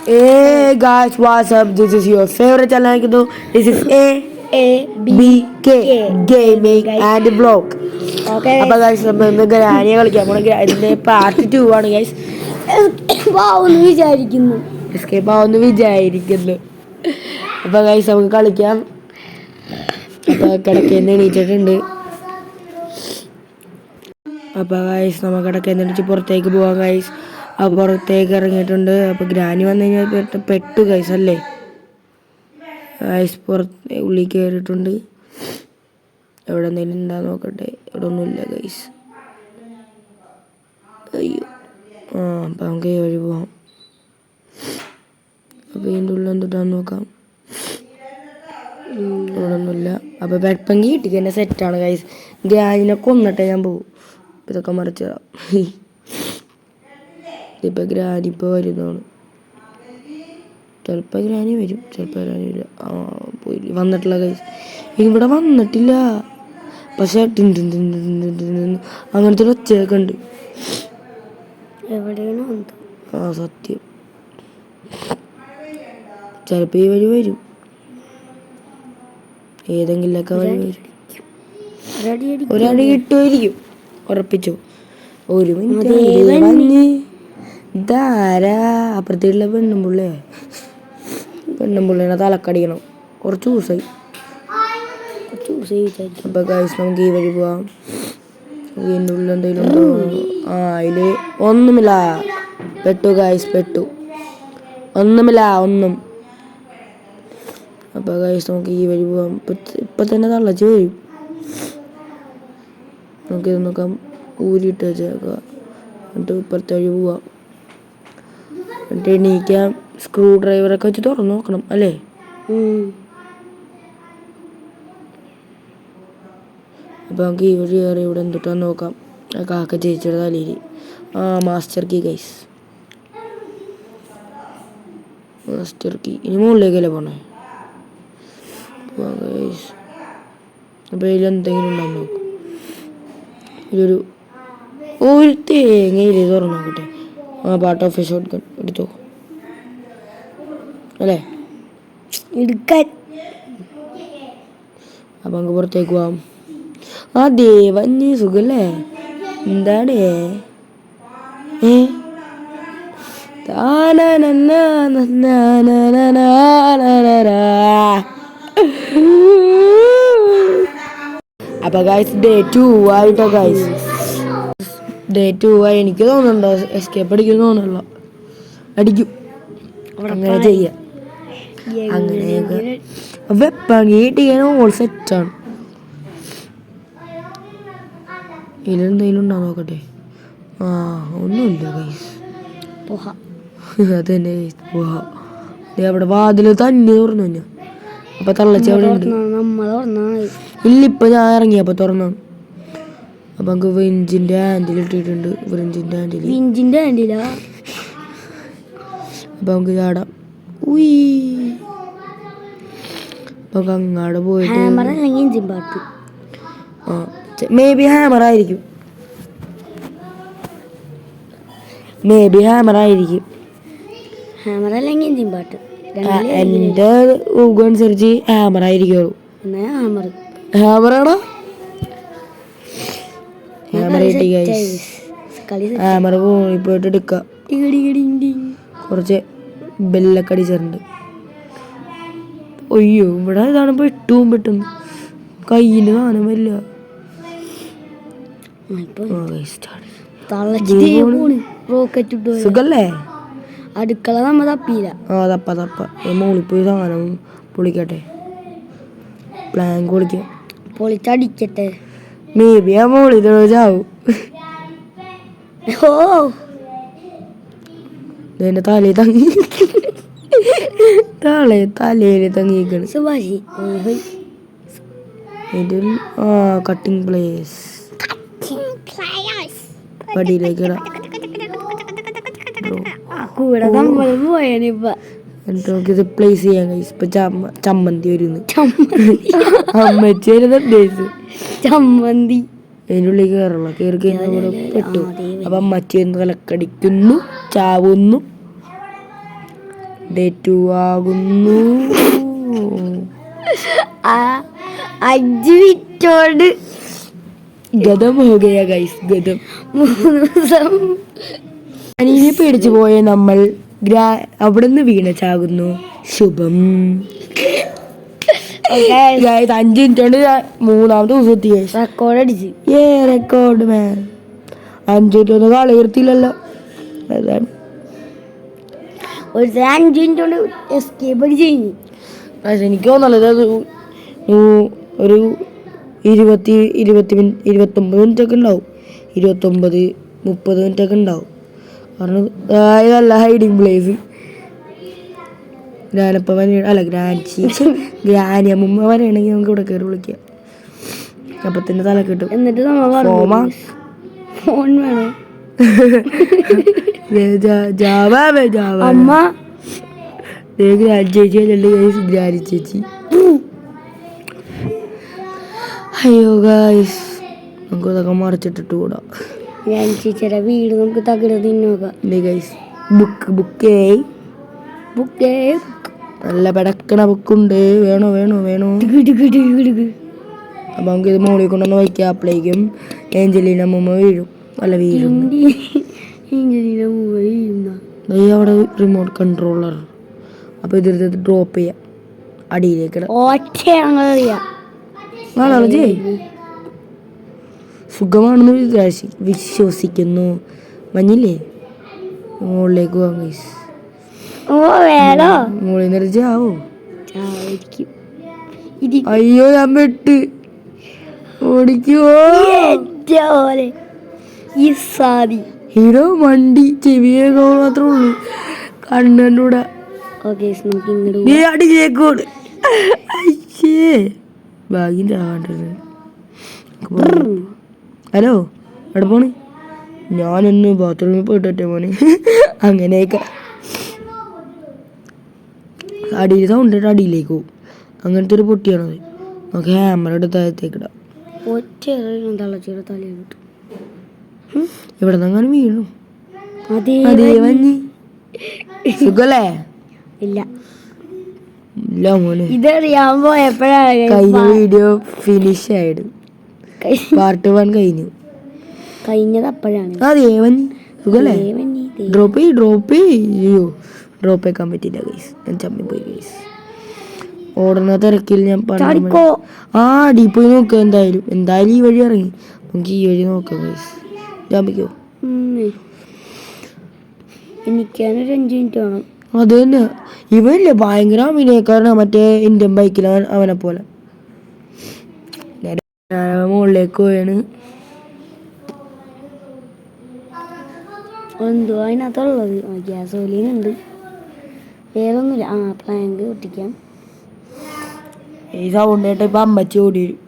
Hey guys, what's up? This is your favorite channel. This is ABK Gaming and Vlog. അപ്പൊ guys നമ്മൾ ഗ്രാനിയെ കളിക്കാൻ പോണ ഇതിന്റെ part 2 ആണ് ഗൈസ്. എസ്കേപ്പ് ആവുമെന്ന് വിചാരിക്കുന്നു. അപ്പൊ ഗൈസ് നമുക്ക് കളിക്കാം. അപ്പൊ കിടക്കേന്ന് എണീറ്റിട്ടുണ്ട്. അപ്പൊ ഗൈസ് നമുക്ക് കിടക്കേന്ന് എണീച്ച് പുറത്തേക്ക് പോവാം ഗൈസ്. അപ്പോൾ പുറത്തേക്ക് ഇറങ്ങിയിട്ടുണ്ട്. അപ്പോൾ ഗ്രാനി വന്നു കഴിഞ്ഞാൽ പെട്ടു ഗൈസ് അല്ലേ. ഗൈസ് പുറത്ത് ഉള്ളിൽ കയറിയിട്ടുണ്ട്. എവിടെ എന്തെങ്കിലും ഉണ്ടാ നോക്കട്ടെ. ഇവിടെ ഒന്നുമില്ല ഗൈസ്. അയ്യോ അപ്പം നമുക്ക് ഈ വഴി പോവാം. അപ്പോൾ ഇതിൻ്റെ ഉള്ളിൽ എന്തിട്ടാന്ന് നോക്കാം. ഇവിടെ ഒന്നുമില്ല. അപ്പോൾ വെപ്പങ്കി കിട്ടി തന്നെ സെറ്റാണ് ഗൈസ്. ഗ്രാനിനെ കൊന്നിട്ടേ ഞാൻ പോകും. ഇതൊക്കെ മറിച്ചിടാം. ഇതിപ്പോൾ ഗ്രാനി ഇപ്പോൾ വരുന്നതാണ്. ചിലപ്പോൾ ഗ്രാനി വരും, ചിലപ്പോൾ ഗ്രാനി വരില്ല. പോയി വന്നിട്ടില്ല ഗൈസ്. ഇവിടെ വന്നിട്ടില്ല. പക്ഷേ അങ്ങനത്തെ ഒരു ഒച്ചയൊക്കെ ഉണ്ട്. സത്യം. ചിലപ്പോൾ ഈ വഴി വരും. ഏതെങ്കിലുമൊക്കെ വഴി വരും. ഒരടി കിട്ടുമായിരിക്കും, ഉറപ്പിച്ചു. ഒരു മിനിറ്റ്. ഇതാരാ? അപ്പുറത്തേക്കുള്ള പെണ്ണുമ്പുള്ളിനെ തലക്കടിക്കണം. കുറച്ച് ദിവസമായി. അപ്പോൾ ഗൈസ് നമുക്ക് ഈ വഴി പോവാം. ഇതിൻ്റെ ഉള്ളിൽ എന്തെങ്കിലും ഉണ്ടോ? അതിൽ ഒന്നുമില്ല. പെട്ടു ഗൈസ്, പെട്ടു. ഒന്നുമില്ല. അപ്പോൾ ഗൈസ് നമുക്ക് ഈ വഴി പോവാം. ഇപ്പം തന്നെ തള്ളച്ച് വരും. നമുക്കിത് നോക്കാം. ഊരിയിട്ട് വെച്ചേക്കാം. എന്നിട്ട് ഇപ്പുറത്തെ വഴി പോവാം. എന്നിട്ട് എണീക്കാം. സ്ക്രൂ ഡ്രൈവറൊക്കെ വെച്ച് തുറന്ന് നോക്കണം അല്ലേ. അപ്പോൾ നമുക്ക് ഈ വഴി കയറി ഇവിടെ എന്തിട്ടാന്ന് നോക്കാം. കാക്ക ചേച്ചിയുടെ തലയിൽ. Master key guys. Master key. ഇനി മുകളിലേക്കല്ലേ പോണേ. ഗൈസ് അപ്പോൾ ഇതിലെന്തെങ്കിലും ഉണ്ടാകും നോക്കാം. ഇതൊരു തേങ്ങയില്ലേ, തുറന്നു നോക്കട്ടെ. Part of A shot gun എടുത്തോ അല്ലേ. എടുക്കാൻ. അപ്പം നമുക്ക് പുറത്തേക്ക് പോവാം. ദേവഞ്ഞ് സുഖല്ലേ? എന്താണ് അപ്പൊ ഗൈസ് ഡേ 2 ആയിട്ടോ ഗൈസ്. ഡേ 2 ആയി. എനിക്ക് തോന്നുന്നുണ്ടോ എസ്കേപ്പ് അടിക്കും തോന്നുന്നില്ല. അടിക്കും. അങ്ങനെ ചെയ്യാം. അങ്ങനെയൊക്കെ വെപ്പണിട്ടിങ്ങനെ ഓൾ സെറ്റാണ്. ഇതിലെന്തെങ്കിലും ഉണ്ടോ നോക്കട്ടെ. ഒന്നുമില്ല ഗൈസ്. അതന്നെ പോഹ. അവിടെ വാതിൽ തന്നെ തുറന്നു ഞാൻ. അപ്പൊ തള്ളച്ച അവിടെ ഉണ്ട്. ഇല്ല, ഇപ്പൊ ഞാൻ ഇറങ്ങിയപ്പോ തുറന്നാണ്. അപ്പൊ നമുക്ക് വിഞ്ചിന്റെ ഹാൻഡിൽ ഇട്ടിട്ടുണ്ട്. വിഞ്ചിന്റെ ഹാൻഡിലാ. അപ്പൊ നമുക്ക് ചാടാം. അപ്പൊ അങ്ങാട് പോയിട്ട് മേ ബി ഹാമർ ആയിരിക്കും. എന്റെ ഊഹം അനുസരിച്ച് ഹാമർ ആയിരിക്കുള്ളൂ. ഹാമറാണോ? ഹാമർ പോയിട്ട് എടുക്കാം. കുറച്ച് ബെല്ലൊക്കെ അടിച്ചിട്ടുണ്ട്. അയ്യോ, ഇവിടെ ഇതാണ് പെട്ടെന്ന് കയ്യിന് സാധനം വരില്ല. സുഖല്ലേ? അടുക്കള നമ്മ തപ്പിയില്ല. തപ്പ മോളിൽ പോയി സാധനം പൊളിക്കട്ടെ. പ്ലാൻ പൊളിക്കാം. പൊളിച്ചടിക്കട്ടെ. മേ ബി ആ മോളിൽ ചാവും. എന്റെ തലയിൽ തങ്ങിക്കണ്. Cutting place. പടിയിലേക്ക് നമുക്കിത് പ്ലേസ് ചെയ്യാൻ കഴിയും. ഇപ്പൊ ചമ്മന്തി വരുന്നു. അമ്മച്ചി വരുന്ന ചമ്മന്തി അതിൻ്റെ ഉള്ളിൽ കയറുള്ള കയറി കഴിഞ്ഞാൽ ഇവിടെ പെട്ടു. അപ്പം അമ്മച്ചി തലക്കടിക്കുന്നു, ചാവുന്നു, ഡേറ്റു ആകുന്നു. 5 മിനിറ്റോട് ഗതം ഹോഗയ ഗൈസ്, ഗതം. 3 ദിവസം അനിയനെ പേടിച്ചു പോയ നമ്മൾ അവിടെ നിന്ന് വീണ ചാകുന്നു. ശുഭം. 5 മിനിറ്റ് കൊണ്ട് 3-ാമത്തെ ദിവസം എത്തി. റെക്കോർഡ് അടിച്ച് റെക്കോർഡ് മാൻ. 5 മിനിറ്റ് ഒന്നും കളി നിർത്തിയില്ലല്ലോ. അതാണ് ഒരു 5 മിനിറ്റ് കൊണ്ട് എസ്കേപ്പ് അടിച്ച് കഴിഞ്ഞു. എനിക്ക് തോന്നുന്നത് അത് ഒരു 29 മിനിറ്റ് ഒക്കെ ഉണ്ടാവും. 29-30 മിനിറ്റ് ഒക്കെ ഉണ്ടാവും. കാരണം നല്ല ഹൈഡിങ് പ്ലേസ്. ഗ്രാനപ്പ അല്ല ഗ്രാനി അമ്മ വരെയാണെങ്കിൽ നമുക്ക് ഇവിടെ കയറി വിളിക്കാം. അപ്പത്തിൻ്റെ തല കിട്ടും. എന്നിട്ട് ഫോൺ വേണം. അമ്മ ഗ്രാനി ചേച്ചി ഗ്രാനി ചേച്ചി. അയ്യോ ഗായ്സ്, നമുക്ക് ഇതൊക്കെ മറിച്ചിട്ടിട്ട് കൂടാ. ഗ്രാനി ചേച്ചിയുടെ വീട് നമുക്ക് തകിട തിന്നോക്കാം. ബുക്ക് നല്ല പെടക്കണ ബുക്കുണ്ട്. വേണോ വേണോ വേണോ? അപ്പൊ നമുക്ക് ഇത് മോളിൽ കൊണ്ടൊന്ന് വയ്ക്കാം. അപ്പോഴേക്കും ഏഞ്ചലീന അമ്മൂമ്മ വീഴും. അല്ല വീഴും. അവിടെ റിമോട്ട് കൺട്രോളർ. അപ്പൊ ഇതിൽ ഡ്രോപ്പ് ചെയ്യാം അടിയിലേക്ക്. സുഖമാണെന്ന് വിശ്വസിക്കുന്നു. മഞ്ഞില്ലേ? മുകളിലേക്ക് പോവാം ഗൈസ്. മുകളിൽ നിന്ന് ചാവോ? അയ്യോ ഞാൻ പെട്ട്. ഓടിക്കോ ഹീറോ വണ്ടി ചെവിയൊക്കെ മാത്രമേ ഉള്ളൂ. കണ്ണൂടെ അടിച്ചേക്കോട്. ഭാഗ്യം ചാവാണ്ടിരുന്നത്. ഹലോ, എവിടെ പോണ്? ഞാനൊന്ന് ബാത്റൂമിൽ പോയിട്ടെ മോനെ. അങ്ങനെയൊക്കെ അടിയിൽ സൗണ്ട് അടിയിലേക്ക് പോകും. അങ്ങനത്തെ ഒരു പൊട്ടിയാണത്. നമുക്ക് ഹാമർ എടുത്ത് താഴത്തേക്കിടാം. ഇവിടെ നിന്നങ്ങനെ വീണു. അതേ മഞ്ഞി സുഖല്ലേ? ഇല്ല ഇല്ല മോനെ. ഇതറിയാൻ പോയപ്പോഴാണ് കഴിഞ്ഞ വീഡിയോ ഫിനിഷ് ആയത്. പാർട്ട് 1 കഴിഞ്ഞത് അപ്പോഴാണ്. അതേ മഞ്ഞി സുഖല്ലേ? ഡ്രോപ്പ് ചെയ്യോ? ഡ്രോപ്പ് ആക്കാൻ പറ്റില്ല ഗൈസ്. ഞാൻ ചമ്മി പോയി ഗൈസ്. ഓടുന്ന തിരക്കിൽ ഞാൻ അടി പോയി നോക്കുക. എന്തായാലും ഈ വഴി ഇറങ്ങി. നമുക്ക് ഈ വഴി നോക്കാം ഗൈസ്. ചമ്മിക്കോ? എനിക്കൊരു 5 മിനിറ്റ് വേണം. അത് തന്നെ. ഇവല്ലേ ഭയങ്കര അഭിനയക്കാരനാ. മറ്റേ ഇന്ത്യൻ ബൈക്കിൽ അവനെ പോലെ. മുകളിലേക്ക് പോയാണ്. എന്തോ അതിനകത്തുള്ളത്? ഗ്യാസ് ഒലിയുന്നുണ്ട്. വേറൊന്നുമില്ല. പ്ലാങ്ക് ഒട്ടിക്കാം. ഈ സൗണ്ട് കേട്ടോ ഇപ്പൊ അമ്മച്ചി ഓടി വരും.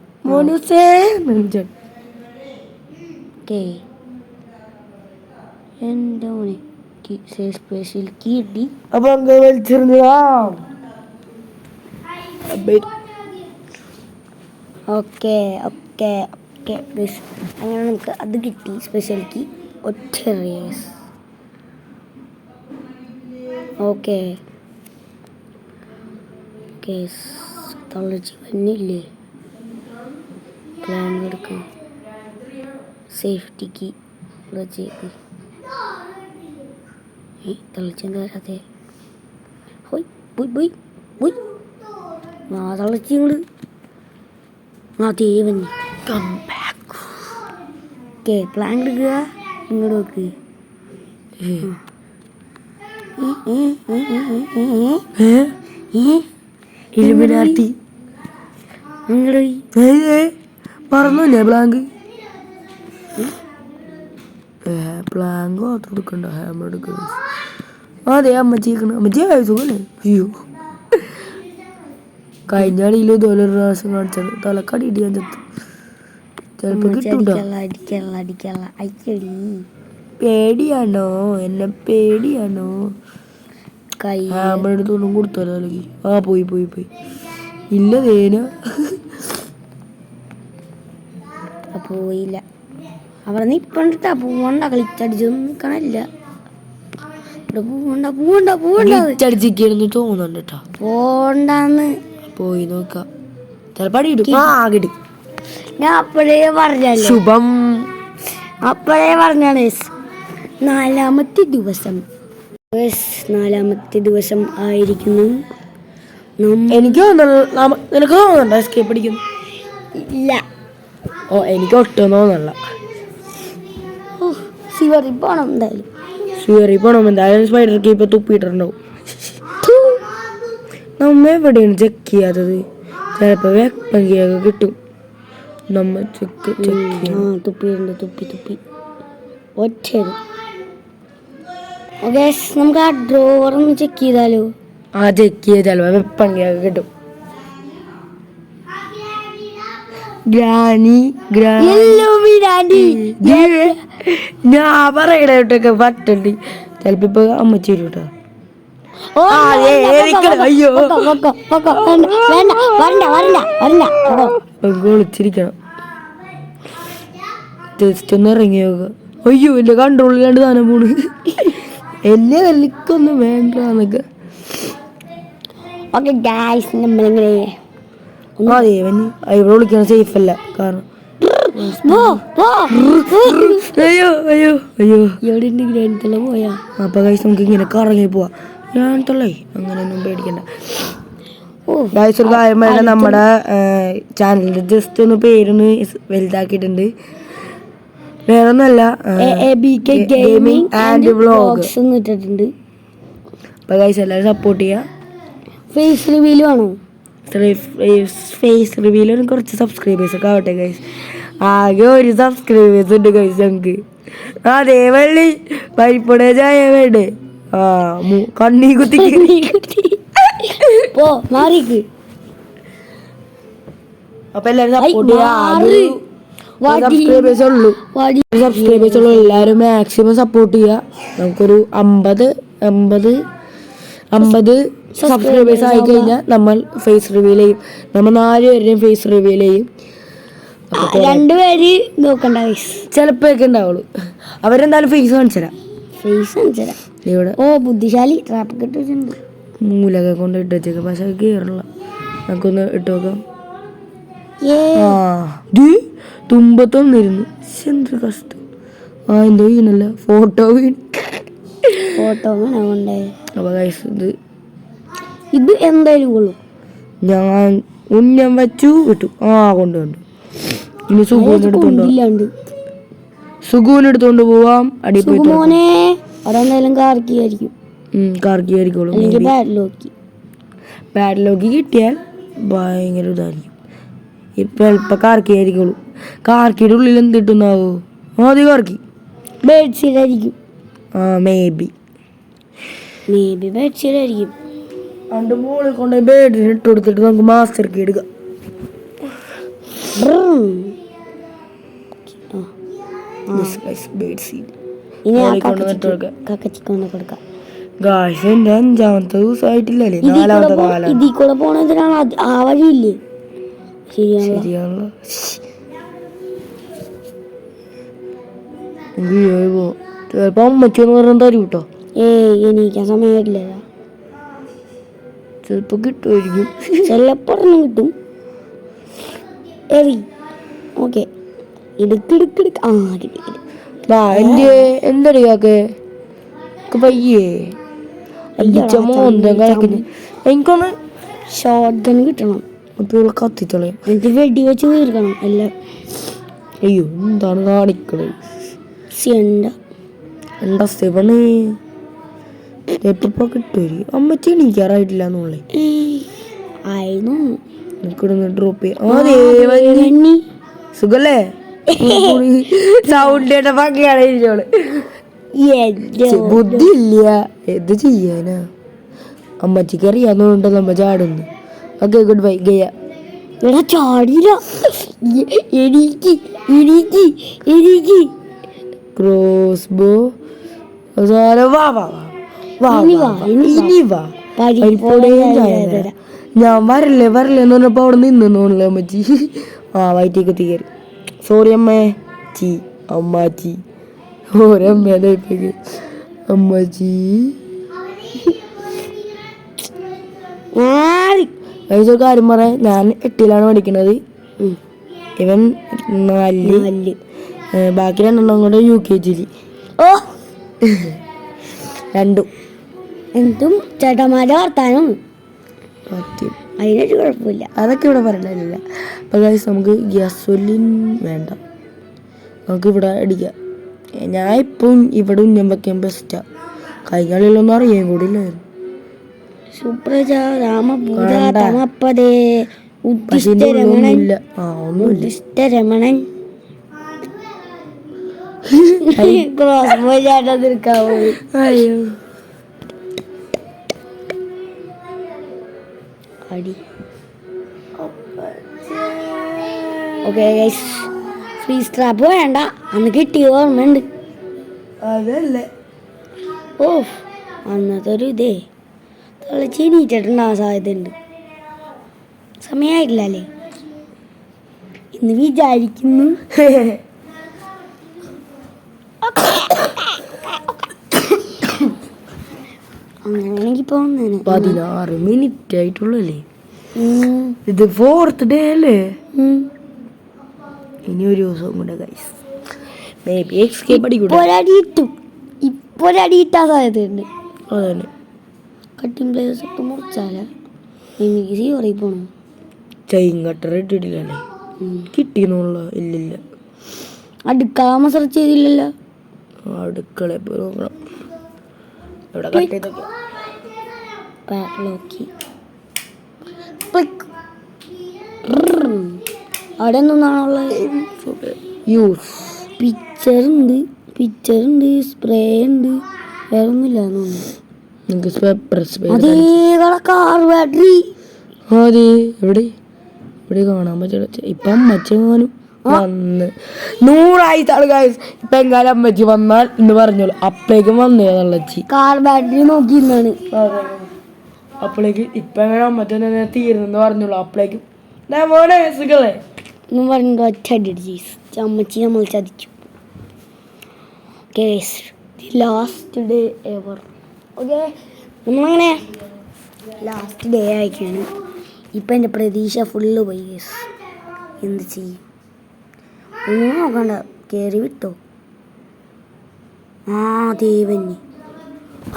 എൻ്റെ മോനെ സ്പെഷ്യൽ കീ കിട്ടി. അപ്പൊ വലിച്ചെറിഞ്ഞ ഓക്കെ അങ്ങനെ നമുക്ക് അത് കിട്ടി. സ്പെഷ്യൽ കീ ഒറ്ററിയേഴ്സ്. ഓക്കെ തളർച്ചി വന്നില്ലേ? പ്ലാൻ എടുക്കാം. സേഫ്റ്റിക്ക് വെച്ചേക്ക്. തളർച്ച എന്താ വരാതെ? പോയി തളർച്ചി ഇങ്ങോട്ട് അതേ വന്നി. ഓക്കെ പ്ലാൻ എടുക്കുക. ഇങ്ങോട്ട് നോക്ക്. ഇലുമിനാട്ടി പറഞ്ഞില്ലേ പ്ലാങ്ക്? പ്ലാങ്ക് മാത്രം എടുക്കണ്ട, ഹാമർ എടുക്കുന്നത്. അതെ അമ്മച്ചി അമ്മച്ചി സുഖല്ലേ? അയ്യോ കഴിഞ്ഞ അടിയിൽ ഇതുപോലെ ഒരു പ്രാവശ്യം കാണിച്ചത്. തലക്കടിയിട്ട് ഞാൻ ചത്തു. ചിലപ്പോ കിട്ടൂട്ടോ. പേടിയാണോ? എന്നെ പേടിയാണോ? ഹാമർ എടുത്തൊന്നും കൊടുത്താലോ? അല്ലെങ്കിൽ പോയി ഇല്ല തേന. അപ്പൊ പോയില്ല. അവിടെ നിപ്പണ്ടാ പൂവണ്ട കളിച്ചടിച്ചു നിക്കണില്ല. അടിച്ചിരിക്കുന്നു തോന്നുന്നുണ്ട് കേട്ടോ. പോണ്ടാന്ന് പോയി നോക്കാം. ചിലപ്പോ ഇടും. ഞാൻ അപ്പോഴേ പറഞ്ഞല്ലോ. ശുഭം. അപ്പോഴേ പറഞ്ഞാണ് നാലാമത്തെ ദിവസം ആയിരിക്കുന്നു. എനിക്ക് നിനക്ക് തോന്നുന്നുണ്ടോ എസ്കേപ്പ് അടിക്കുന്നു? ഇല്ല. ഓ എനിക്ക് ഒട്ടും തോന്നല്ല. ശിവറി പോണം എന്തായാലും. ശിവറി പോണം എന്തായാലും. സ്പൈഡർക്ക് ഇപ്പൊ തുപ്പിയിട്ടുണ്ടാവും. നമ്മ എവിടെയാണ് ചെക്ക് ചെയ്യാത്തത്? ചിലപ്പോ വെപ്പങ്കിയൊക്കെ കിട്ടും. നമ്മ തുപ്പി ഒറ്റത്. നമുക്ക് ആ ഡ്രോവർ ഒന്ന് ചെക്ക് ചെയ്താലോ? ചെക്ക് ചെയ്ത് ചിലപ്പോ വെപ്പങ്കിയൊക്കെ കിട്ടും. ഞാൻ പറയണോട്ടൊക്കെ പറ്റുണ്ട്. ചിലപ്പോ ഇപ്പൊ അമ്മച്ചി വരും കേട്ടോ. അയ്യോ ഒളിച്ചിരിക്കണം. ജസ്റ്റ് ഒന്ന് ഇറങ്ങി നോക്ക. അയ്യോ എന്റെ കൺട്രോളിലാണ്ട് താനം പോണ്. എന്നെ നെല്ലിക്കൊന്നും വേണ്ടന്നൊക്കെ. അതെ ഇവിടെ വിളിക്കണം സേഫ് അല്ല. കാരണം പോയാ അപ്പൊ ഗൈസ് നമുക്ക് ഇങ്ങനെ കറങ്ങി പോവാ. ഞാൻ തള്ളേ അങ്ങനെയൊന്നും പേടിക്കണ്ട. ഗൈസ് ഒരു കാര്യം പറഞ്ഞാൽ നമ്മുടെ ചാനലിന്റെ ജസ്റ്റ് ഒന്ന് പേരൊന്ന് വലുതാക്കിയിട്ടുണ്ട്. വേറൊന്നല്ല, ഗെയിമിംഗ് ആൻഡ് വ്ളോഗ്സ് ഇട്ടിട്ടുണ്ട്. അപ്പൊ ഗൈസ് എല്ലാവരും സപ്പോർട്ട് ചെയ്യാ. ഫേസ് റിവീൽ ആണോ? ഫേസ് റിവീലും കുറച്ച് സബ്സ്ക്രൈബേഴ്സ് ഒക്കെ ആവട്ടെ ഗൈസ്. ആകെ ഒരു സബ്സ്ക്രൈബേഴ്സ് ഉണ്ട് ഗൈസ് ഞങ്ങക്ക്. അതേ വള്ളി പരിപ്പട ചായ വേണ്ടേ? കണ്ണീ കുത്തി അപ്പൊ എല്ലാരും സപ്പോർട്ട് ചെയ്യാ. സബ്സ്ക്രൈബേഴ്സ് ഉള്ളൂ എല്ലാരും മാക്സിമം സപ്പോർട്ട് ചെയ്യാ. നമുക്കൊരു 50 സബ്സ്ക്രൈബേഴ്സ് ആയി കഴിഞ്ഞാൽ നമ്മൾ ഫേസ് റിവീൽ ചെയ്യും. നമ്മൾ 4 പേരുടെയും ഫേസ് റിവീൽ ചെയ്യും. 2 പേര് നോക്കണ്ട ചിലപ്പോഴൊക്കെ ഉണ്ടാവുള്ളൂ. അവരെന്തായാലും ഫേസ് കാണിച്ചുതരാം. ഇവിടെ ബുദ്ധിശാലി ട്രാപ്പൊക്കെ ഇട്ട് വെച്ചിട്ടുണ്ട്. മൂലൊക്കെ കൊണ്ട് ഇട്ട് വെച്ചേക്കാം. പക്ഷെ അത് കയറില്ല. നമുക്കൊന്ന് ഇട്ട് നോക്കാം. തുമ്പത്തൊന്നിരുന്നു. എന്തൊരു കഷ്ടം. എന്തോ വീണല്ല. ഫോട്ടോ അപ്പൊ ഗൈസ് ഇത് എന്തായാലും കൊള്ളും. ഞാൻ ഉന്നം വെച്ചു വിട്ടു. കൊണ്ടുപോണ്ട്. ഇനി സുഖൂനെടുത്തോണ്ട് പോവാം. അടിപ്പോനെ അതെന്തായാലും കാർക്കിയായിരിക്കും. കാർക്കിയായിരിക്കുള്ളൂ. പാഡ്ലോക്ക് കിട്ടിയാൽ ഭയങ്കര ഇതായിരിക്കും. ഇപ്പൊ കാർക്കിയായിരിക്കുള്ളൂ. കാർക്കിയുടെ ഉള്ളിൽ എന്ത് കിട്ടുന്നാവോ? അത് കാർക്കി ബെഡ്ഷീറ്റായിരിക്കും. മേബി ബെഡ്ഷീറ്റായിരിക്കും. രണ്ട് മോളിൽ കൊണ്ട് ബെഡിന് ഇട്ട് കൊടുത്തിട്ട് നമുക്ക് മാസ്റ്റർ കീ എടുക്കാം. എന്റെ 5ാമത്തെ ദിവസമായിട്ടില്ലല്ലേ? 4ാമത്തെ ഇതിൽ കൂടെ പോണതിനാണ് ആ വഴിയില്ലേ? ശരിയാണല്ലോ. ചിലപ്പോ അമ്മച്ചെന്ന് പറഞ്ഞാൽ തരും കേട്ടോ. എനിക്ക് സമയമില്ല. ചിലപ്പോ കിട്ടുമായിരിക്കും. ചിലപ്പോ കിട്ടും. ഓക്കെ എന്തടിയാക്കെ പയ്യേ എനിക്കൊന്ന് ഷോർട്ട് ഗൺ കിട്ടണം. കത്തിച്ചോളെ. എനിക്ക് വെടി വെച്ച് തീർക്കണം എല്ലാം. അയ്യോ എന്താണ് കാണിക്കണേ? എന്താ സെവണ് എപ്പോ കിട്ടുമായിരിക്കും. അമ്മച്ചി എണീക്കാറായിട്ടില്ല എന്നുള്ളേ ആയിരുന്നു. ഡ്രോപ്പ് ചെയ്യാം. സുഖല്ലേ? സൗണ്ട് കേട്ടപ്പൊക്കെയാണ് ഇരിക്കോള്. ബുദ്ധി ഇല്ല. എന്ത് ചെയ്യാനാ? അമ്മച്ചിക്ക് അറിയാവുന്നതുകൊണ്ട് നമ്മ ചാടുന്നു. Okay good bye. ഗയ ചാടിയില്ല. Crossbow. ഞാൻ വരല്ലേ എന്ന് പറഞ്ഞപ്പോ അവിടെ നിന്നോളൂ അമ്മച്ചി. വയറ്റേക്ക് കയറി. സോറി അമ്മേ ചീ അമ്മാച്ചി ഓരമ്മേനെ അമ്മാച്ചി ഒരു കാര്യം പറയാം, ഞാൻ 8ലാണ് പഠിക്കണത്, ഇവൻ 4, ബാക്കി 2 കൂടെ UKG. ഓ രണ്ടും എന്തും ചേട്ടന്മാരുടെ വർത്താനം, സത്യം. അതിനൊരു കുഴപ്പമില്ല. അതൊക്കെ ഇവിടെ പറയണില്ല. അപ്പോൾ ഗൈസ് നമുക്ക് ഗ്യാസോലിൻ വേണ്ട, നമുക്ക് ഇവിടെ അടിക്കാം. ഞാൻ ഇപ്പം ഇവിടെ ഉന്നം വയ്ക്കാൻ ബെസ്റ്റാ. കഴിഞ്ഞ കളിയിലൊന്നും അറിയാൻ കൂടിയില്ലായിരുന്നു. സുപ്രജ രാമപൂജ തമപ്പതേ ഉദ്ദിഷ്ടരമണൻ ക്രോസ് ബോയ് ചേട്ടാ തീർക്കാവോ? അടി. ഓക്കെ ഗൈസ്, ഫ്രീ സ്ട്രാപ്പ് വേണ്ട, അന്ന് കിട്ടിയ ഓർമ്മയുണ്ട്. അതല്ലേ ഓ അന്നത്തെ ഒരു ഇതേ ചീനിച്ചിട്ടുണ്ടാവാൻ സാധ്യതയുണ്ട്. സമയമായിട്ടില്ലല്ലേ ഇന്ന് വിചാരിക്കുന്നു. അങ്ങനെയാണെങ്കിൽ പോകുന്നേനെ. 16 മിനിറ്റ് ആയിട്ടുള്ളല്ലേ ഇത്? 4th ഡേ അല്ലേ? ഇനി ഒരു ദിവസം കൂടെ ഗൈസ്, മേ ബി എസ്കേപ്പ് അടിക്കൂടെ. ഇപ്പൊരടി ഇട്ടാൻ സാധ്യതയുണ്ട്. അതന്നെ കട്ടിങ് പ്ലേസ് ഒക്കെ മുറിച്ചാലേ എനിക്ക് സീറി പോണം. Chain cutter ഇട്ടിട്ടില്ലല്ലേ? കിട്ടിയെന്നുള്ള ഇല്ലില്ല. അടുക്കള സെർച്ച് ചെയ്തില്ലല്ലോ. അടുക്കള പോയി നോക്കണം. ഇവിടെ കട്ട് ചെയ്തൊക്കെ പാക്ലോക്കി അവിടെ എന്തൊന്നാണുള്ളത്? യൂസ് പിക്ചറുണ്ട്, സ്പ്രേ ഉണ്ട്, വേറെ ഒന്നുമില്ല. അതേ കാർ ബാറ്ററി അതെ എവിടെ കാണാൻ പറ്റില്ല. ഇപ്പം അമ്മച്ചെങ്ങാനും വന്ന് 100 ഗൈസ്. ഇപ്പൊ എങ്ങാനും അമ്മച്ചി വന്നാൽ എന്ന് പറഞ്ഞോളൂ, അപ്പളേക്കും വന്നേച്ചി കാർ ബാറ്ററി നോക്കിയിരുന്നാണ്. അപ്പളേക്ക് ഇപ്പൊ എങ്ങനെ അമ്മച്ചി തീരുന്നെന്ന് പറഞ്ഞോളൂ, അപ്പളേക്കും മോനെ സുഖല്ലേ എന്ന് പറഞ്ഞിട്ട് ഒറ്റയടിച്ച് അമ്മച്ചി നമ്മൾ ചതിച്ചു. Last day ever. ഓക്കെ, നമ്മളങ്ങനെ ലാസ്റ്റ് ഡേ ആയിക്കാണ്. ഇപ്പം എൻ്റെ പ്രതീക്ഷ ഫുള്ള് പോയി ഗേസ്. എന്ത് ചെയ്യും? ഒന്നും നോക്കണ്ട, കയറി വിട്ടോ. ദേവന്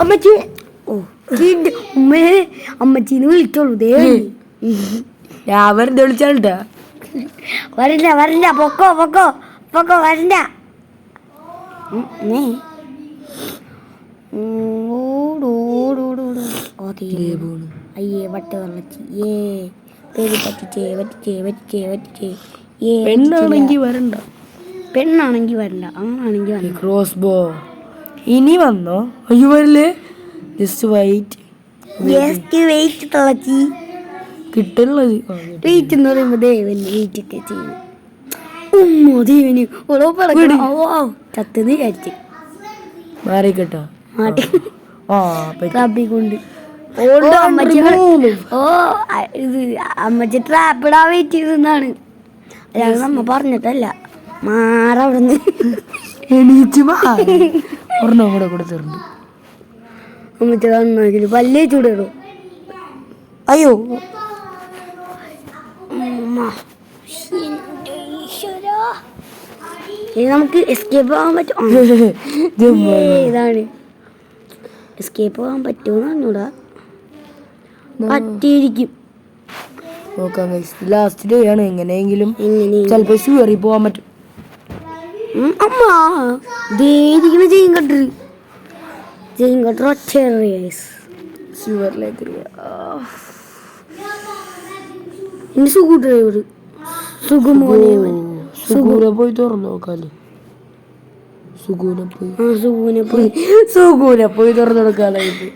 അമ്മച്ചി. ഓ ഉമ്മേ, അമ്മച്ചീന്ന് വിളിച്ചോളൂ ദേവന്. ഞാൻ വെറുതെ വിളിച്ചാട്ടാ. വരണ്ട പൊക്കോ വരണ്ട. അയ്യേ വട്ട വെള്ളച്ചി പറ്റിച്ചേ. പെണ്ണാണെങ്കി വരണ്ട, അങ്ങനാണെങ്കി വരണ്ട. ക്രോസ് ബോ ഇനി വന്നോ? അയ്യോ വരില്ലേ? ജസ്റ്റ് വെയിറ്റ് തിളച്ചി കിട്ടുള്ളത്. വെയിറ്റ് എന്ന് പറയുമ്പോ ദേവന് വെയിറ്റ് ഒക്കെ ചെയ്യും. ദേവന് ഓരോ ചത്തെന്ന് വിചാരിച്ചു മാറിക്കട്ടോ. കൊണ്ട് അമ്മച്ചി ട്രാപ്പിടാൻ വെയിറ്റ് ചെയ്തെന്നാണ്. അല്ലാതെ നമ്മ പറഞ്ഞിട്ടല്ല. മാറവിടുന്ന് എണീച്ച് ഒരെണ്ണം കൂടെ കൊടുത്തിട്ടുണ്ട്. അമ്മച്ചി നന്നാക്കി പല്ലേ ചൂടിടും. അയ്യോ നമുക്ക് എസ്കേപ്പ് ആവാൻ പറ്റും. ഇതാണ് എസ്കേപ്പ് ആവാൻ പറ്റുമെന്ന് പറഞ്ഞൂടാ, പറ്റിയിരിക്കും. നോക്കാം ലാസ്റ്റ് ഡേ ആണ്. എങ്ങനെയെങ്കിലും ചിലപ്പോ ഷുവറി പോവാൻ പറ്റും. അമ്മ ദേരിക്കുന്ന ചെയിൻ കട്ടർ ഒറ്റ ഷുവറിലേക്ക് സുഖു ഡ്രൈവർ സുഖൂനെ പോയി തുറന്നു നോക്കാല്ലേ? സുഖൂനെ പോയി തുറന്നു കൊടുക്കാനായിട്ട്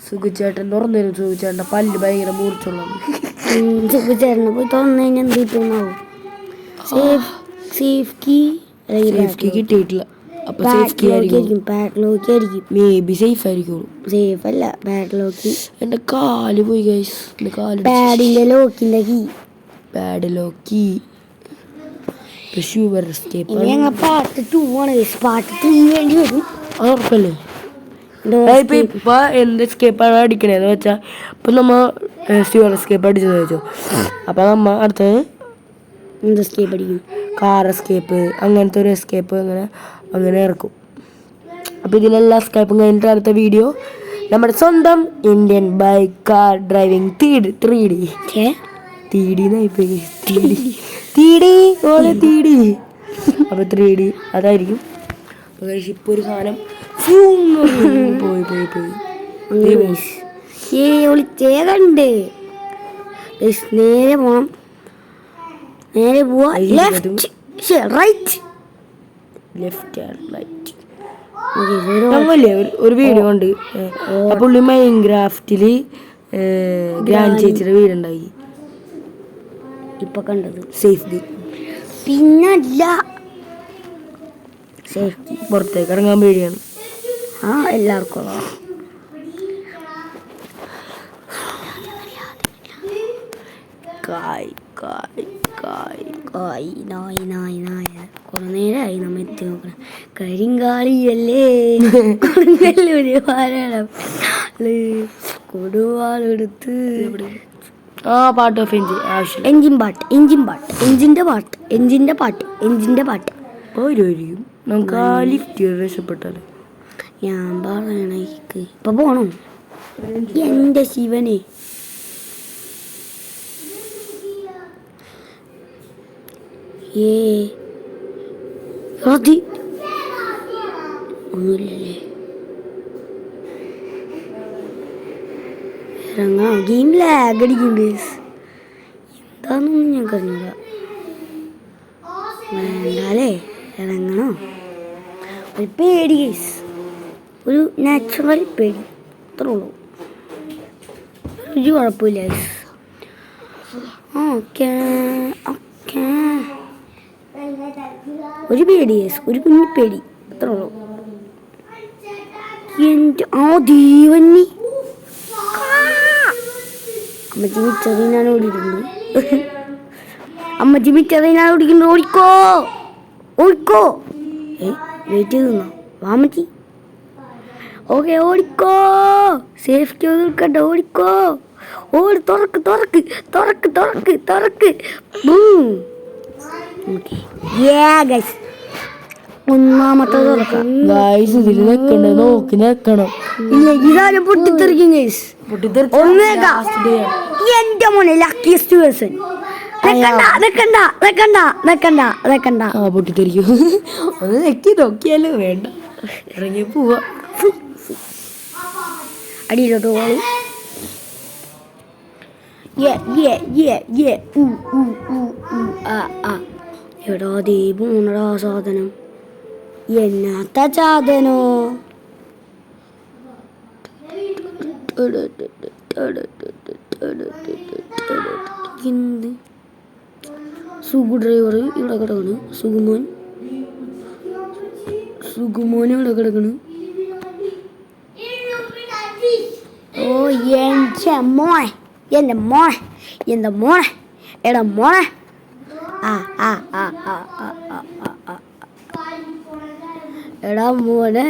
സുഖുചേട്ടൻ തുറന്നു തരും. സുഖുചേട്ടൻ്റെ പല്ല് ഭയങ്കര മൂർച്ചുള്ളത്. സുഖുചേട്ടനെ പോയി തുറന്നു കഴിഞ്ഞാൽ എന്ത് കിട്ടുന്നാവും? സേഫ്റ്റി കിട്ടിയിട്ടില്ല. അപ്പൊ സേഫ് ആയിരിക്കും. മേ ബി സേഫ് ആയിരിക്കുള്ളൂ. സേഫ് അല്ല, ബാഡ് ലോക്ക്. എന്റെ കാല് പോയി ഗൈസ്. പാഡിന്റെ ലോക്കിന്റെ കീ. പാഡ് ലോക്കി ഷുവർ എസ്കേപ്പ് ഇനി ഞങ്ങൾ പാർട്ട് 2 ആണ് ഗൈസ്. പാർട്ട് 3 വേണ്ടി വരും. ഉറപ്പല്ലേ? ഇപ്പൊ എന്ത് എസ്കേപ്പാണ് അടിക്കണേന്ന് വെച്ചാൽ ഇപ്പൊ നമ്മ ഷുവർ എസ്കേപ്പ് അടിച്ചെന്ന് വെച്ചോ. അപ്പൊ നമ്മ അടുത്തത് എന്ത് എസ്കേപ്പ് അടിക്കും? കാർ എസ്കേപ്പ്, അങ്ങനത്തെ ഒരു എസ്കേപ്പ് അങ്ങനെ ഇറക്കും. അപ്പൊ ഇതിലെല്ലാം എസ്കേപ്പും കഴിഞ്ഞിട്ട് അടുത്ത വീഡിയോ നമ്മുടെ സ്വന്തം Indian bike car driving 3D അപ്പൊ 3D അതായിരിക്കും. ഇപ്പൊ ഒരു സാധനം പോയി ഒളിച്ചേകണ്ട്. നേരെ പോണം, നേരെ പോവാ. Left right. ഒരു വീഡിയോ ഉണ്ട്. ആ പുള്ളി മൈൻക്രാഫ്റ്റില് ഗ്രാൻഡ് ചേച്ചിയുടെ വീടുണ്ടായി. ഇപ്പൊ കണ്ടത് സേഫ്റ്റി. പിന്നല്ല സേഫ്റ്റി. പുറത്തേക്ക് ഇറങ്ങാൻ പേടിയാണ്. എല്ലാവർക്കും കുറെ നേരമായി നമ്മ എത്തി നോക്കണം. കരിങ്കാളിയല്ലേ നെല്ലൂര് പാരണം കൊടുവാളെടുത്ത് പാട്ട് ഓഫ് എഞ്ചിൻ ആവശ്യം. എഞ്ചിന്റെ പാട്ട് ഓരോരിക്കും നമുക്ക് ആ ലിഫ്റ്റ് രക്ഷപ്പെട്ടാലോ. ഞാൻ പറയണേക്ക് ഇപ്പൊ പോണം. എന്റെ ശിവനെ, ഒന്നുമില്ലല്ലേ. ഇറങ്ങാം. ഗെയിം ലാഗ് അടിക്കുന്നുണ്ട്. എന്താന്നൊന്നും ഞാൻ അറിഞ്ഞില്ല. വേണ്ടാലേ, ഇറങ്ങണോ? ഒരു പേടി ഗൈസ്, ഒരു നാച്ചുറൽ പേടി, അത്രേ ഉള്ളൂ. ഒരു കുഴപ്പമില്ല ഗൈസ്. ഓക്കെ ഒരു പേടി ഗൈസ്, ഒരു കുഞ്ഞു പേടി, അത്രേ ഉള്ളൂ. എൻ്റെ ദീവന്നി അമ്മച്ചി മിച്ചറിനാണ് ഓടിയിട്ടുണ്ട്. ഓടിക്കോ. വെയിറ്റ് ചെയ്ത് നിന്നോ, വാമച്ചി. ഓക്കെ, ഓടിക്കോ. സേഫ്റ്റി ഒന്നും എടുക്കണ്ട, ഓടിക്കോ. ഓടി, തുറക്ക്. ഒന്നാമത്തെ തുറക്കാം. നോക്കി നിക്കണം. ഇതാരും പൊട്ടിത്തെറിക്കും ഗൈസ്. എന്റെ മോനെ ലക്കിയസ്റ്റ് പേഴ്സൺ. പൊട്ടിത്തെറിക്കും. ഒന്ന് നോക്കിയാലോ. വേണ്ട, ഇറങ്ങി പോവാ. അടിയിലോട്ട് പോളി. എടാ ദീപൂണടാ സാധനം. എന്നാത്ത സാധനോ? എന്ത് സുഗു ഡ്രൈവർ ഇവിടെ കിടക്കണ്. സുഗുമോൻ ഇവിടെ കിടക്കണ്. ഓ എൻ്റെ മോനെ എടാ മോനെ. എടാ മോനെ,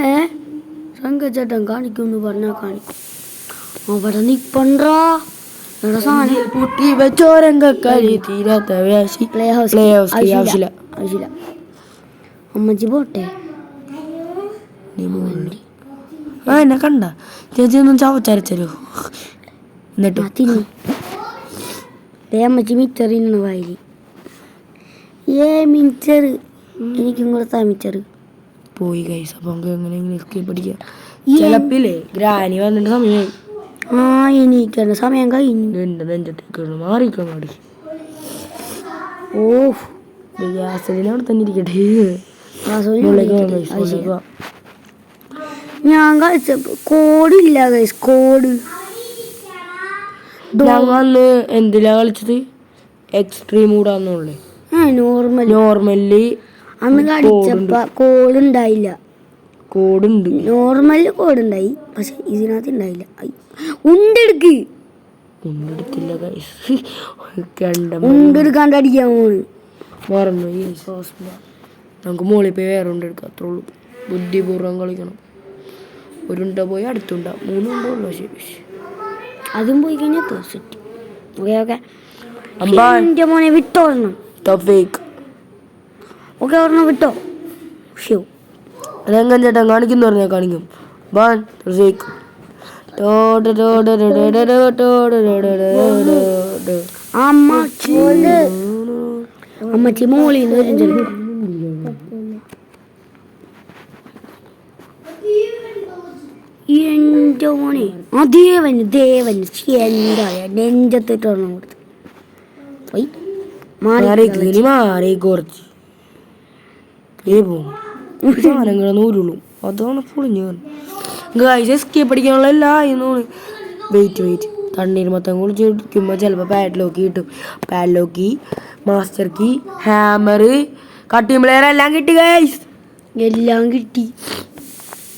സംഘചേട്ടൻ കാണിക്കുമെന്ന് പറഞ്ഞാൽ കാണിക്കും. അവിടെ നിപ്പണ്ടാ. പൊട്ടി വെച്ചോരങ്കരി തീരാത്ത വ്യാശി. ആവശ്യമില്ല. അമ്മച്ചി പോട്ടെ. എന്നെ കണ്ട ചേച്ചി ഒന്നും ചവച്ചരച്ചല്ലോ. എന്നിട്ടോ അമ്മച്ചി മിച്ചറിന്ന് വായി. മിച്ചർ എനിക്കും കൊടുത്താ മിച്ചർ പോയി കൈസ്. അപ്പൊ നമുക്ക് എങ്ങനെ പഠിക്കാം. ചിലപ്പില്ലേ ഗ്രാനി വന്നിട്ട് സമയമായി. എനിക്കല്ല സമയം കഴിഞ്ഞു. എന്റെ നെഞ്ചത്തേക്ക് മാറിക്കാൻ പാടി. ഗ്യാസിനെ അവിടെ തന്നെ ഇരിക്കട്ടെ. ഞാൻ കളിച്ചപ്പോ കോഡില്ല ഗൈസ്. കോഡ് ഞങ്ങള് എന്തിലാ കളിച്ചത്? എക്സ്ട്രീം മൂടാന്നുള്ളേ. നോർമലി അന്ന് കളിച്ചപ്പോ കോഡുണ്ടായില്ല. കോഡുണ്ട്, നോർമലില് കോഡുണ്ടായി, പക്ഷെ ഇതിനകത്ത് ഉണ്ടായില്ല. ഉണ്ടെടുത്തില്ല. ഉണ്ടെടുക്കാണ്ട് അടിക്കാൻ പോണ്. മറന്നു നമുക്ക് മോളിൽ പോയി വേറെ ഉണ്ട് എടുക്കാം, അത്രേ ഉള്ളൂ. ബുദ്ധിപൂർവ്വം കളിക്കണം. ഒരുണ്ട പോയി അടുത്തുണ്ട, 3 ഉണ്ടോ ഉള്ളൂ. ശരി, അതും പോയി കഴിഞ്ഞാൽ സെറ്റ്. ഓക്കെ ഓക്കെ അമ്പാൻ എൻ്റെ മോനെ വിട്ടോരണം. തൗഫീഖ് ഓക്കെ ഒരെണ്ണം വിട്ടോ. ഷോ രംഗൻ ചേട്ടൻ കാണിക്കുന്നു പറഞ്ഞാൽ കാണിക്കും. ബാൻ തൗഫീഖ് അമ്മച്ചി മോളിന്ന് വരും ചിലപ്പോ. എൻ്റെ മോനെ ആ ദേവന് എന്താ നെഞ്ചത്തിട്ട് ഒരെണ്ണം കൊടുത്തു പോയി. മാറി കുറച്ച് സാധനങ്ങൾ ഉരുളും, അതാണ് പൊളിഞ്ഞു. ഗൈസ് എസ്കേപ്പ് അടിക്കാനുള്ള എല്ലാം വെയിറ്റ് തണ്ണീർ മൊത്തം കുളിച്ച് കുടിക്കുമ്പോൾ ചിലപ്പോൾ പാഡ്ലോക്ക് കിട്ടും. Padlock, master key, hammer, cutting plier എല്ലാം കിട്ടി ഗൈസ്. എല്ലാം കിട്ടി.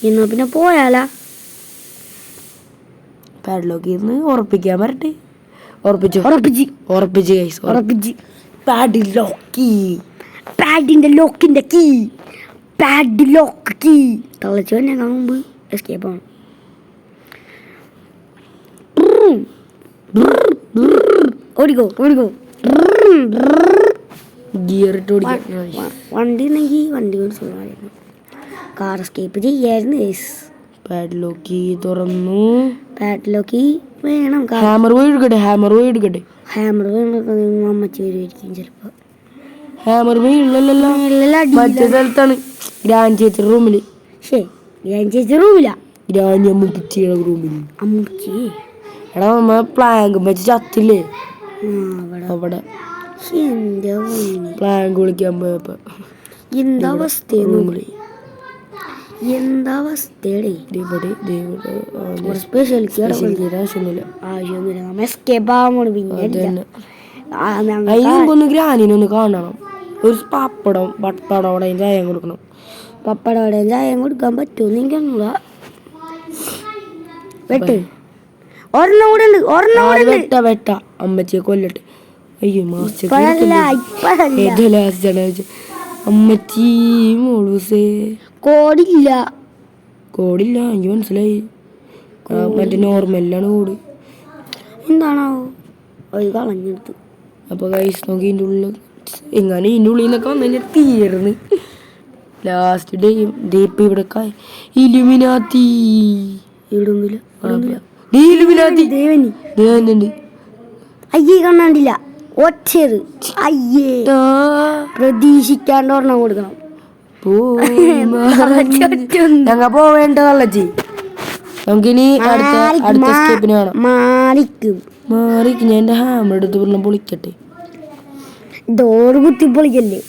എന്നാ പിന്നെ പോയാലാ? പാഡ്ലോക്ക് ഇരുന്ന് ഉറപ്പിക്കാൻ വരട്ടെ. ഉറപ്പിച്ചു ഗൈസ്, ഉറപ്പിച്ച്. പാഡിന്റെ ലോക്കിന്റെ കീ പാഡ്ലോക്ക് കീ തളച്ചു തന്നെ മുമ്പ് എസ്കേപ്പ് ആണ്. ഓടിക്കോ ഗിയർ ഇട്ട് ഓടിക്കാൻ. വണ്ടി ഉണ്ടെങ്കിൽ വണ്ടി കൊണ്ട് കാർ എസ്കേപ്പ് ചെയ്യായിരുന്നു. പാഡ്ലോക്ക് തുറന്നു. പാഡ്ലോക്ക് വേണം. ഹാമർ പോയി എടുക്കട്ടെ. ഹാമർ അമ്മച്ചി വരുമായിരിക്കും ചിലപ്പോ. ഹാമർ പോയി ഇല്ലല്ലോ, മറ്റേ സ്ഥലത്താണ് ഗ്രാൻഡ് ചേച്ചി റൂമില്. റൂമില്ല, ഗ്രാൻഡ് അമ്മച്ചിയുടെ റൂമിൽ. അമ്മച്ചി എടാ നമ്മ പ്ലാങ്ക് വെച്ച് ചത്തില്ലേ അവിടെ. പ്ലാങ്ക് വിളിക്കാൻ പോയപ്പോ എന്താവസ്ഥയുടെ അതിനൊന്ന് ഗ്രാനിനൊന്ന് കാണണം. ഒരു പപ്പടം ചായ കൊടുക്കണം. പപ്പടവടയും ചായം കൊടുക്കാൻ പറ്റുമോ എനിക്കറിഞ്ഞൂടാ. ഒരെണ്ണം കൂടെ ഉണ്ട്. വെട്ട അമ്മച്ചിയെ കൊല്ലട്ടെ. അയ്യോ മാസ്റ്റർ അമ്മച്ചി മോളൂസേ കോടില്ല എനിക്ക് മനസ്സിലായി. മറ്റേ നോർമലാണ് കോഡ്. എന്താണാവോ അത് കളഞ്ഞെടുത്ത്. അപ്പൊ കൈസ് നോക്കി ഇതിൻ്റെ ഉള്ളിൽ എങ്ങനെ ഇതിൻ്റെ ഉള്ളിൽ നിന്നൊക്കെ വന്നു കഴിഞ്ഞാൽ തീർന്ന് ലാസ്റ്റ് ഡേപ്പ് ഇവിടെ ഇലുമിനാത്തി ദേവനുണ്ട്. അയ്യേ കണ്ണാണ്ടില്ല ഒച്ചത്. അയ്യേ പ്രതീക്ഷിക്കാണ്ട് ഒരെണ്ണം കൊടുക്കണം. ഞങ്ങ പോവേണ്ടതള്ളച്ചി. നമുക്കിനി അടുത്ത സ്റ്റെപ്പിന് വേണം. മാറിക്കും ഞാൻ എന്റെ ഹാമർ എടുത്ത് പറഞ്ഞ പൊളിക്കട്ടെ. ഡോറ് കുത്തി പൊളിക്കല്ലേ.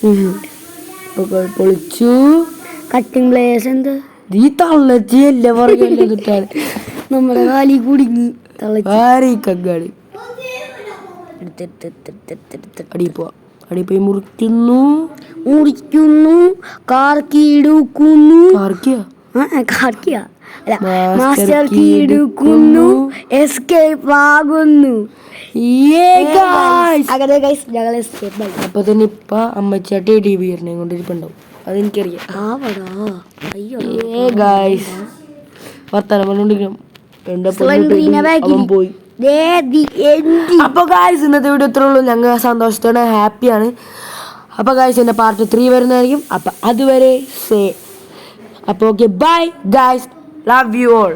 പൊളിച്ചു. കട്ടിംഗ് പ്ലേസ് എന്ത് ഈ തള്ളച്ചി അല്ലേ പറയല്ലേ കിട്ടാൻ. നമ്മുടെ കാലി കുടുങ്ങി കങ്കാളി. അടി പോയി മുറിക്കുന്നു മാസ്റ്റർ കീ എടുക്കുന്നു. എസ്കേപ്പ് ആകുന്നു. അപ്പൊ തന്നെ ഇപ്പൊ അമ്മച്ചാട്ടി ടി.വി കൊണ്ടിരിപ്പുണ്ടാവും. അതെനിക്കറിയാം. വർത്താനം പറഞ്ഞോണ്ടിരിക്കണം. പോയി. അപ്പൊ ഗായ്സ് ഇന്നത്തെ വീഡിയോ ഇത്രേ ഉള്ളൂ. ഞങ്ങൾ സന്തോഷത്തോടെ ഹാപ്പിയാണ്. അപ്പൊ ഗായ്സ് എന്റെ പാർട്ട് 3 വരുന്നതായിരിക്കും. അപ്പൊ അതുവരെ അപ്പൊ okay bye guys, love you all.